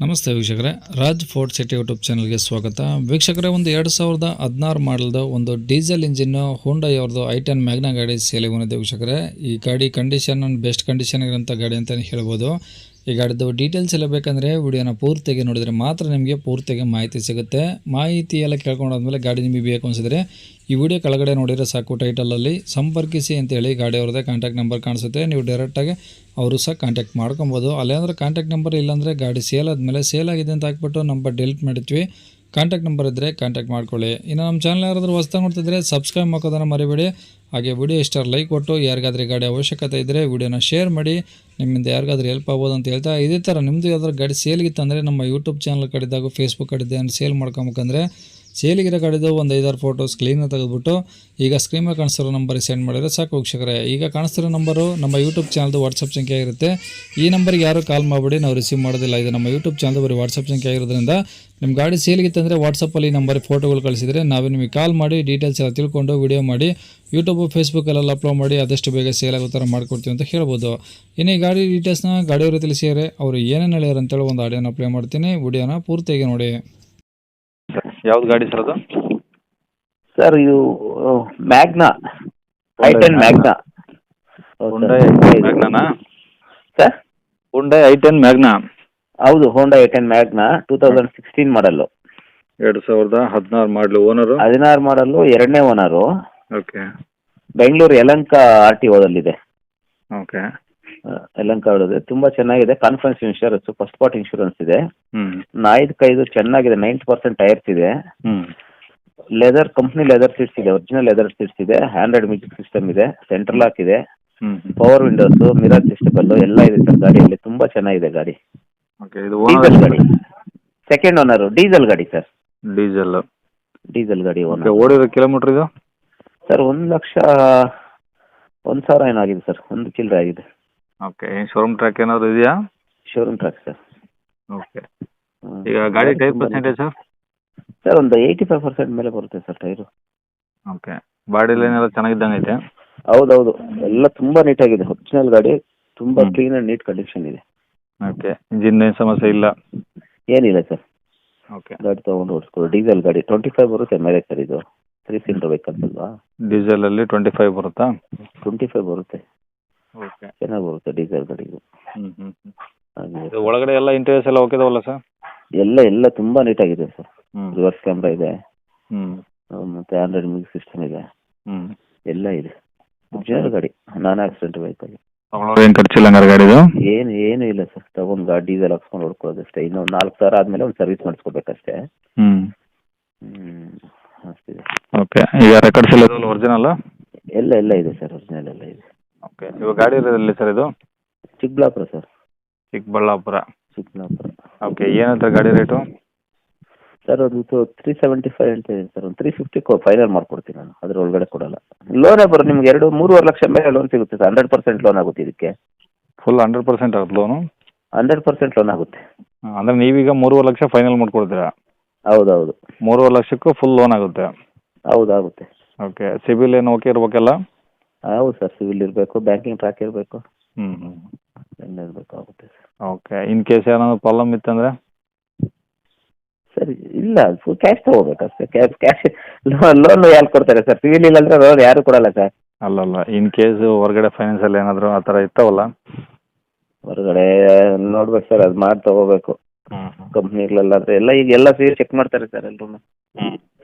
ನಮಸ್ತೆ ವೀಕ್ಷಕರೇ, Raj fort city YouTube ಚಾನಲ್ಗೆ ಸ್ವಾಗತ. ವೀಕ್ಷಕರೇ, ಒಂದು 2016 ಮಾಡಲ್ದು ಒಂದು ಡೀಸೆಲ್ ಇಂಜಿನ್ ಹೋಂಡಾ ಅವ್ರದ್ದು i10 ಮ್ಯಾಗ್ನಾ ಗಾಡಿ ಸೇಲಿಗೆ ಬಂದಿದೆ ವೀಕ್ಷಕರೇ. ಈ ಗಾಡಿ ಕಂಡೀಷನ್ ಬೆಸ್ಟ್ ಕಂಡೀಷನ್ ಇರೋಂಥ ಗಾಡಿ ಅಂತಲೇ ಹೇಳ್ಬೋದು. ಈ ಗಾಡಿದು ಡೀಟೇಲ್ಸ್ ಎಲ್ಲ ಬೇಕಂದರೆ ವಿಡಿಯೋನ ಪೂರ್ತಿಯಾಗಿ ನೋಡಿದರೆ ಮಾತ್ರ ನಿಮಗೆ ಪೂರ್ತಿಯಾಗಿ ಮಾಹಿತಿ ಸಿಗುತ್ತೆ. ಮಾಹಿತಿ ಎಲ್ಲ ಕೇಳ್ಕೊಂಡಾದ್ಮೇಲೆ ಗಾಡಿ ನಿಮಗೆ ಬೇಕು ಅನಿಸಿದ್ರೆ ಈ ವಿಡಿಯೋ ಕೆಳಗಡೆ ನೋಡಿದರೆ ಸಾಕು, ಟೈಟಲಲ್ಲಿ ಸಂಪರ್ಕಿಸಿ ಅಂತೇಳಿ ಗಾಡಿ ಅವ್ರದ್ದೇ ಕಾಂಟ್ಯಾಕ್ಟ್ ನಂಬರ್ ಕಾಣಿಸುತ್ತೆ. ನೀವು ಡೈರೆಕ್ಟಾಗಿ ಅವರು ಸಹ ಕಾಂಟ್ಯಾಕ್ಟ್ ಮಾಡ್ಕೊಬೋದು. ಅಲ್ಲೇಂದ್ರೆ ಕಾಂಟ್ಯಾಕ್ಟ್ ನಂಬರ್ ಇಲ್ಲಾಂದರೆ ಗಾಡಿ ಸೇಲ್ ಆದಮೇಲೆ ಸೇಲ್ ಆಗಿದೆ ಅಂತ ಹಾಕ್ಬಿಟ್ಟು ನಂಬರ್ ಡಿಲೀಟ್ ಮಾಡಿರ್ತೀವಿ. ಕಾಂಟ್ಯಾಕ್ಟ್ ನಂಬರ್ ಇದ್ದರೆ ಕಾಂಟ್ಯಾಕ್ಟ್ ಮಾಡ್ಕೊಳ್ಳಿ. ಇನ್ನು ನಮ್ಮ ಚಾನಲ್ ಯಾರಾದರೂ ಹೊಸ್ದಾಗಿ ನೋಡ್ತಿದ್ರೆ ಸಬ್ಸ್ಕ್ರೈಬ್ ಮಾಡೋದನ್ನು ಮರಿಬೇಡಿ. ಹಾಗೆ ವಿಡಿಯೋ ಇಷ್ಟ ಲೈಕ್ ಕೊಟ್ಟು ಯಾರಿಗಾದ್ರೂ ಗಾಡಿ ಅವಶ್ಯಕತೆ ಇದ್ದರೆ ವಿಡಿಯೋನ ಶೇರ್ ಮಾಡಿ, ನಿಮ್ಮಿಂದ ಯಾರಿಗಾದ್ರೂ ಹೆಲ್ಪ್ ಆಗ್ಬೋದು ಅಂತ ಹೇಳ್ತಾ, ಇದೇ ಥರ ನಿಮ್ಮದು ಯಾವ್ದಾದ್ರು ಗಾಡಿ ಸೇಲ್ಗಿತ್ತಂದರೆ ನಮ್ಮ ಯೂಟ್ಯೂಬ್ ಚಾನಲ್ ಕಡೆದಾಗ ಫೇಸ್ಬುಕ್ ಕಡೆದೇ ಸೇಲ್ ಮಾಡ್ಕೊಬೇಕಂದ್ರೆ ಸೇಲಿಗಿರೋ ಗಾಡಿದು ಒಂದು 5-6 ಫೋಟೋಸ್ ಕ್ಲೀನಾಗಿ ತೆಗೆದುಬಿಟ್ಟು ಈಗ ಸ್ಕ್ರೀನ್ ಮೇಲೆ ಕಾಣಿಸ್ತಿರೋ ನಂಬರಿಗೆ ಸೆಂಡ್ ಮಾಡಿದರೆ ಸಾಕು ವೀಕ್ಷಕರೇ. ಈಗ ಕಾಣಿಸ್ತಿರೋ ನಂಬರು ನಮ್ಮ ಯೂಟ್ಯೂಬ್ ಚಾನಲ್ದು ವಾಟ್ಸಪ್ ಸಂಖ್ಯೆ ಇರುತ್ತೆ. ಈ ನಂಬರ್ಗೆ ಯಾರು ಕಾಲ್ ಮಾಡಿಬಿಡಿ, ನಾವು ರಿಸೀವ್ ಮಾಡೋದಿಲ್ಲ. ಇದು ನಮ್ಮ ಯೂಟ್ಯೂಬ್ ಚಾನಲ್ದು ಬರೀ ವಾಟ್ಸಪ್ ಸಂಖ್ಯೆ ಆಗಿರೋದ್ರಿಂದ ನಿಮ್ಮ ಗಾಡಿ ಸೇಲಿಗಿತ್ತಂದರೆ ವಾಟ್ಸಪ್ಪಲ್ಲಿ ನಂಬರಿಗೆ ಫೋಟೋಗಳು ಕಳಿಸಿದರೆ ನಾವೇ ನಿಮಗೆ ಕಾಲ್ ಮಾಡಿ ಡೀಟೇಲ್ಸ್ ಎಲ್ಲ ತಿಳ್ಕೊಂಡು ವಿಡಿಯೋ ಮಾಡಿ ಯೂಟ್ಯೂಬು ಫೇಸ್ಬುಕ್ಕಲ್ಲೆಲ್ಲ ಅಪ್ಲೋಡ್ ಮಾಡಿ ಆದಷ್ಟು ಬೇಗ ಸೇಲ್ ಆಗೋ ಥರ ಮಾಡ್ಕೊಡ್ತೀವಿ ಅಂತ ಹೇಳ್ಬೋದು. ಇನ್ನು ಈ ಗಾಡಿ ಡೀಟೇಲ್ಸ್ನ ಗಾಡಿಯವರು ತಿಳಿಸಿದರೆ ಅವರು ಏನೇನು ಹೇಳ್ಯಾರ ಅಂತೇಳಿ ಒಂದು ಆಡಿಯೋನ ಪ್ಲೇ ಮಾಡ್ತೀನಿ. ವಿಡಿಯೋನ ಪೂರ್ತಿಯಾಗಿ ನೋಡಿ. ಯಾವ್ದು ಗಾಡಿ ಸರ್ ಅದು? ಸರ್ ಇದು ಮ್ಯಾಗ್ನಾ i10 ಮ್ಯಾಗ್ನಾ. ಹುಂಡೈ ಮ್ಯಾಗ್ನಾನಾ ಸರ್? Hyundai i10 Magna. ಹೌದು, ಹೋಂಡಾ i10 ಮ್ಯಾಗ್ನಾ 2016 ಮಾಡಲ್ಲು. 2016 ಮಾಡಲು. ಓನರು? 16 ಮಾಡಲ್ಲು, 2ನೇ ಓನರು. ಓಕೆ ಬೆಂಗಳೂರು ಯಲಹಂಕ RTOದಲ್ಲಿದೆ. ಓಕೆ ಯಲಹಂಕ ಹೊಡೆದೆ. ತುಂಬ ಚೆನ್ನಾಗಿದೆ. ಕಾನ್ಫರೆನ್ಸ್ ಇನ್ಶೂರೆನ್ಸ್, ಫಸ್ಟ್ ಪಾರ್ಟ್ ಇನ್ಶೂರೆನ್ಸ್ ಇದೆ. ಹ್ಞೂ 4-5 ಚೆನ್ನಾಗಿದೆ. 90% ಟೈರ್ಸ್ ಇದೆ. ಹ್ಞೂ ಲೆದರ್, ಕಂಪ್ನಿ ಲೆದರ್ ಸೀಟ್ಸ್ ಇದೆ. ಒರಿಜಿನಲ್ ಲೆದರ್ ಸೀಟ್ಸ್ ಇದೆ. ಹ್ಯಾಂಡ್ರೆಡ್ ಮ್ಯೂಸಿಕ್ ಸಿಸ್ಟಮ್ ಇದೆ. ಸೆಂಟ್ರಲ್ ಲಾಕ್ ಇದೆ. ಹ್ಞೂ ಪವರ್ ವಿಂಡೋಸು, ಮಿರರ್ ಅಡ್ಜಸ್ಟಬಲ್ ಎಲ್ಲ ಇದೆ ಸರ್ ಗಾಡಿಯಲ್ಲಿ. ತುಂಬ ಚೆನ್ನಾಗಿದೆ ಗಾಡಿ. ಓಕೆ. ಇದು ಡೀಸೆಲ್ ಗಾಡಿ, ಸೆಕೆಂಡ್ ಓನರು. ಡೀಸೆಲ್ ಗಾಡಿ ಸರ್. ಡೀಸೆಲ್. ಡೀಸೆಲ್ ಗಾಡಿ ಓಕೆ. ಓನರ್. ಓಡಿರೋ ಕಿಲೋಮೀಟ್ರ್ ಇದು ಸರ್ 1,01,000 ಏನಾಗಿದೆ ಸರ್. 1 ಚಿಲ್ಲರೆ ಆಗಿದೆ. ಓಕೆ. ಶೋರೂಮ್ ಟ್ರ್ಯಾಕ್ ಏನಾದರೂ ಇದೆಯಾ? Showroom track sir. ಓಕೆ. ಈಗ ಗಾಡಿ ಟೈರ್ ಪರ್ಸೆಂಟೇಜ್ ಸರ್? ಸರ್ ಒಂದು 85% ಮೇಲೆ ಬರುತ್ತೆ sir tyre. Okay. Body line ಎಲ್ಲ ಚೆನ್ನಾಗಿದ್ದಂಗೆ ಐತೆ? ಹೌದೌದು, ಎಲ್ಲ ತುಂಬ ನೀಟಾಗಿದೆ. ಒರಿಜಿನಲ್ ಗಾಡಿ, ತುಂಬ ಕ್ಲೀನ್ ಆ್ಯಂಡ್ ನೀಟ್ ಕಂಡೀಷನ್ ಇದೆ. ಓಕೆ. ಇಂಜಿನ್ ಏನು ಸಮಸ್ಯೆ ಇಲ್ಲ? ಏನಿಲ್ಲ ಸರ್. ಓಕೆ. ಗಾಡಿ ತೊಗೊಂಡು ಓಡಿಸ್ಕೊಳ್ಳಿ. ಡೀಸೆಲ್ ಗಾಡಿ 25 ಬರುತ್ತೆ ಮೈಲೇಜ್ ಸರ್. ಇದು 3 ಸೀಟರ್ ವೆಹಿಕಲ್ಸ್ ಅಲ್ವಾ? ಡೀಸೆಲಲ್ಲಿ 25 ಬರುತ್ತಾ? 25 ಬರುತ್ತೆ. ಓಕೆ. ಚೆನ್ನಾಗಿ ಬರುತ್ತೆ ಡೀಸೆಲ್ ಗಾಡಿ ಇದು. ಹ್ಞೂ ಹ್ಞೂ ಹ್ಞೂ ಹಾಗೆ ಇದು ಒಳಗಡೆ ಎಲ್ಲ ಇಂಟೀರಿಯರ್ಸ್ ಎಲ್ಲ ಓಕೆದವಲ್ಲ ಸರ್? ಎಲ್ಲ ತುಂಬ ನೀಟಾಗಿದೆ ಸರ್. ಹ್ಞೂ ರಿವರ್ಸ್ ಕ್ಯಾಮ್ರಾ ಇದೆ. ಹ್ಞೂ ಮತ್ತು ಆಂಡ್ರಾಯ್ಡ್ ಮ್ಯೂಸಿಕ್ ಸಿಸ್ಟಮ್ ಇದೆ. ಹ್ಞೂ ಎಲ್ಲ ಇದೆ. ಒರಿಜಿನಲ್ ಗಾಡಿ, ನಾನ್ ಆಕ್ಸಿಡೆಂಟ್ ವೆಹಿಕಲ್. ತಗೊಳ್ಳೋರು ಏನು ಖರ್ಚಿಲ್ಲ ಹಂಗಾರೆ ಗಾಡಿದು? ಏನು ಇಲ್ಲ ಸರ್. ತಗೊಂಡು ಗಾಡಿ ಡೀಸೆಲ್ ಹಾಕ್ಸ್ಕೊಂಡು ಹೊಡ್ಕೊಳ್ಳೋದು ಅಷ್ಟೇ. ಇನ್ನೂ 4,000 ಆದಮೇಲೆ ಒಂದು ಸರ್ವಿಸ್ ಮಾಡಿಸ್ಕೋಬೇಕಷ್ಟೇ. ಹ್ಞೂ ಅಷ್ಟಿದೆ. ಓಕೆ. ಈಗ ರೆಕಾರ್ಡ್ಸ್ ಎಲ್ಲ ಇದಾವಲ್ಲ ಒರಿಜಿನಲ್? ಎಲ್ಲ ಇದೆ ಸರ್, ಒರಿಜಿನಲ್ ಎಲ್ಲ ಇದೆ. ಓಕೆ. ಇವಾಗ ಗಾಡಿ ಇರೋದಿಲ್ಲ ಸರ್ ಇದು? ಚಿಕ್ಕಬಳ್ಳಾಪುರ ಸರ್. ಚಿಕ್ಕಬಳ್ಳಾಪುರ. ಚಿಕ್ಕಬಳ್ಳಾಪುರ. ಓಕೆ. ಏನಂತಾರೆ ಗಾಡಿ ರೇಟು? ಸರ್ ಒಂದು 375 ಹೇಳ್ತಾ ಇದ್ದೀನಿ ಸರ್. ಒಂದು 350 ಫೈನಲ್ ಮಾಡ್ಕೊಡ್ತೀನಿ ನಾನು. ಅದ್ರ ಒಳಗಡೆ ಕೊಡಲ್ಲ. ಲೋನೇ ಬರುತ್ತೆ ನಿಮ್ಗೆ. 2-3 ಲಕ್ಷ ಮೇಲೆ ಲೋನ್ ಸಿಗುತ್ತೆ ಸರ್. 100% ಲೋನ್ ಆಗುತ್ತೆ ಇದಕ್ಕೆ. ಫುಲ್ 100% ಆಗುತ್ತೆ ಲೋನು? 100% ಲೋನ್ ಆಗುತ್ತೆ. ಅಂದರೆ ನೀವೀಗ 3.5 ಲಕ್ಷ ಫೈನಲ್ ಮಾಡ್ಕೊಡ್ತೀರಾ? ಹೌದೌದು. 3.5 ಲಕ್ಷಕ್ಕೂ ಫುಲ್ ಲೋನ್ ಆಗುತ್ತೆ? ಹೌದಾಗುತ್ತೆ. ಓಕೆ. ಸಿಬಿಲ್ ಏನು ಓಕೆ ಇರಬೇಕಲ್ಲ? ಹೌದು ಸರ್. ಸಿವಿಲ್ ಇರಬೇಕು, ಬ್ಯಾಂಕಿಂಗ್ ಟ್ರ್ಯಾಕ್ ಇರಬೇಕು, ಹ್ಞೂ ಹ್ಞೂ ಎಲ್ಲ ಇರಬೇಕಾಗುತ್ತೆ ಸರ್. ಓಕೆ. ಇನ್ ಕೇಸ್ ಏನಾದರೂ ಪ್ರಾಬ್ಲಮ್ ಇತ್ತಂದರೆ? ಸರ್ ಇಲ್ಲ, ಫುಲ್ ಕ್ಯಾಶ್ ತೊಗೋಬೇಕಷ್ಟೇ. ಕ್ಯಾಶ್ ಲೋನ್ ಯಾರು ಕೊಡ್ತಾರೆ ಸರ್? ಸಿವಿಲ್ ಇಲ್ಲಾಂದರೆ ಲೋನ್ ಯಾರು ಕೊಡಲ್ಲ ಸರ್. ಅಲ್ಲಲ್ಲ, ಇನ್ ಕೇಸ್ ಹೊರಗಡೆ ಫೈನಾನ್ಸಲ್ಲಿ ಏನಾದರೂ ಆ ಥರ ಇರ್ತಾವಲ್ಲ? ಹೊರಗಡೆ ನೋಡ್ಬೇಕು ಸರ್, ಅದು ಮಾಡಿ ತೊಗೋಬೇಕು. ಹ್ಞೂ ಕಂಪ್ನಿಗಳಲ್ಲಾದರೆ ಎಲ್ಲ ಈಗ ಎಲ್ಲ ಸೇರಿ ಚೆಕ್ ಮಾಡ್ತಾರೆ ಸರ್ ಎಲ್ರೂ. ಹ್ಞೂ